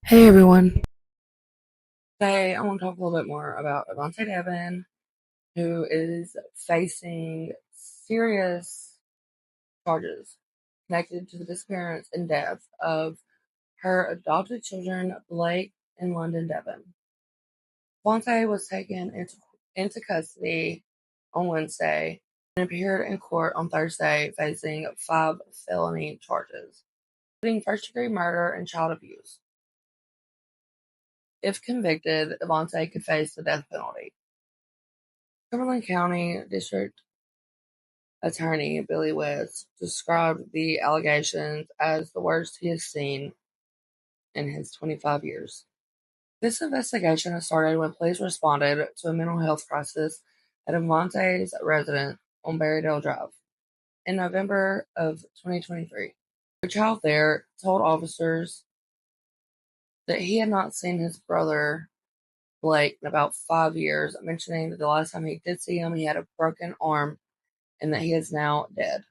Hey everyone. Today I want to talk a little bit more about Avantae Deven, who is facing serious charges connected to the disappearance and death of her adopted children, Blake and London Deven. Avantae was taken into custody on Wednesday and appeared in court on Thursday facing 5 felony charges, including first-degree murder and child abuse. If convicted, Avantae could face the death penalty. Cumberland County District Attorney Billy West described the allegations as the worst he has seen in his 25 years. This investigation has started when police responded to a mental health crisis at Avante's residence on Berrydale Drive in November of 2023. A child there told officers that he had not seen his brother Blake in about 5 years, mentioning that the last time he did see him, he had a broken arm and that he is now dead.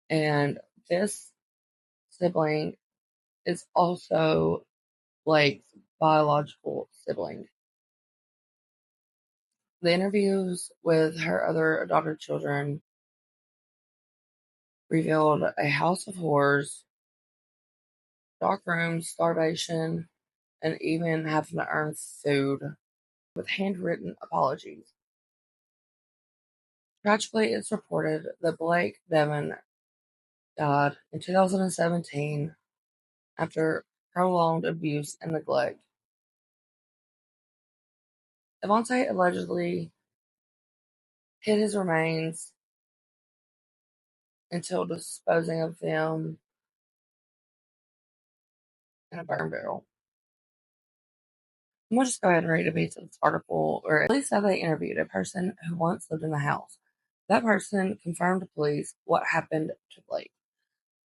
And this sibling is also Blake's biological sibling. The interviews with her other adopted children revealed a house of horrors, dark rooms, starvation, and even having to earn food with handwritten apologies. Tragically, it's reported that Blake Deven died in 2017 after prolonged abuse and neglect. Avantae allegedly hid his remains until disposing of them in a burn barrel. I'm gonna just go ahead and read a piece of this article, or at least how they interviewed a person who once lived in the house. That person confirmed to police what happened to Blake.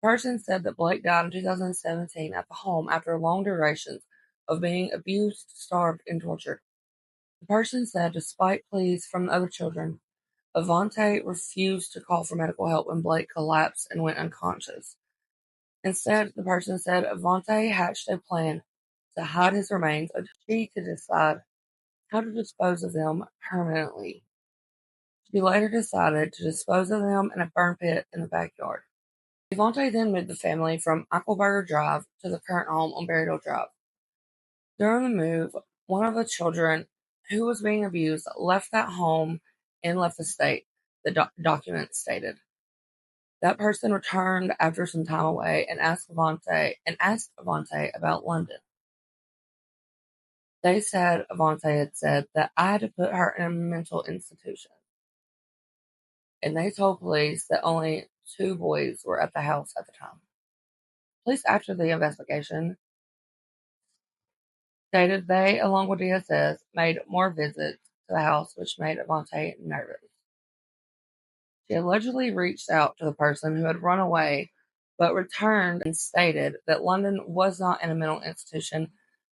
The person said that Blake died in 2017 at the home after long durations of being abused, starved, and tortured. The person said despite pleas from the other children, Avantae refused to call for medical help when Blake collapsed and went unconscious. Instead, the person said Avantae hatched a plan to hide his remains until she could decide how to dispose of them permanently. She later decided to dispose of them in a burn pit in the backyard. Avantae then moved the family from Eichelberger Drive to the current home on Berrydale Drive. During the move, one of the children who was being abused left that home and left the state, the document stated. That person returned after some time away and asked Avantae about London. They said Avantae had said that I had to put her in a mental institution. And they told police that only 2 boys were at the house at the time. Police, after the investigation, stated they, along with DSS, made more visits to the house, which made Avantae nervous. She allegedly reached out to the person who had run away, but returned and stated that London was not in a mental institution,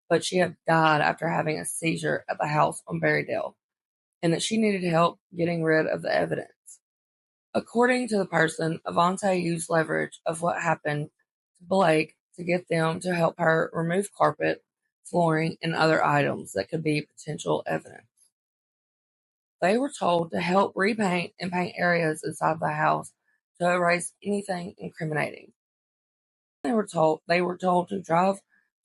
but she had died after having a seizure at the house on Berrydale, and that she needed help getting rid of the evidence. According to the person, Avantae used leverage of what happened to Blake to get them to help her remove carpet, flooring, and other items that could be potential evidence. They were told to help repaint and paint areas inside the house to erase anything incriminating. They were told to drive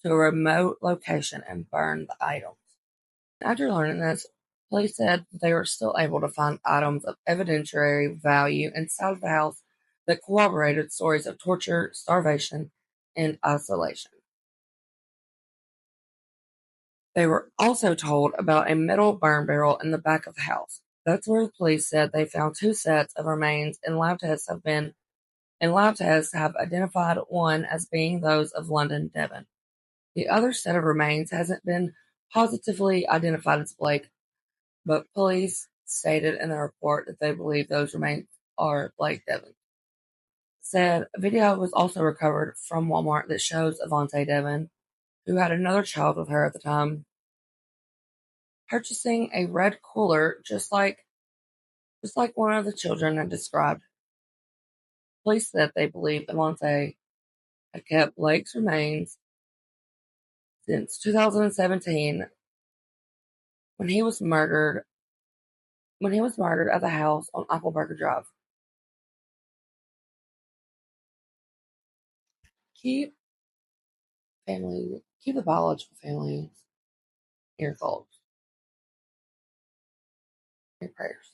to a remote location and burn the items. After learning this, police said that they were still able to find items of evidentiary value inside of the house that corroborated stories of torture, starvation, and isolation. They were also told about a metal burn barrel in the back of the house. That's where the police said they found 2 sets of remains, and lab tests have identified one as being those of London Deven. The other set of remains hasn't been positively identified as Blake, but police stated in the report that they believe those remains are Blake Deven. Said a video was also recovered from Walmart that shows Avantae Deven, who had another child with her at the time, purchasing a red cooler just like one of the children had described. Police said they believe Avantae had kept Blake's remains since 2017 when he was murdered at the house on Appleberger Drive. Keep keep the biological families in your thoughts, your prayers.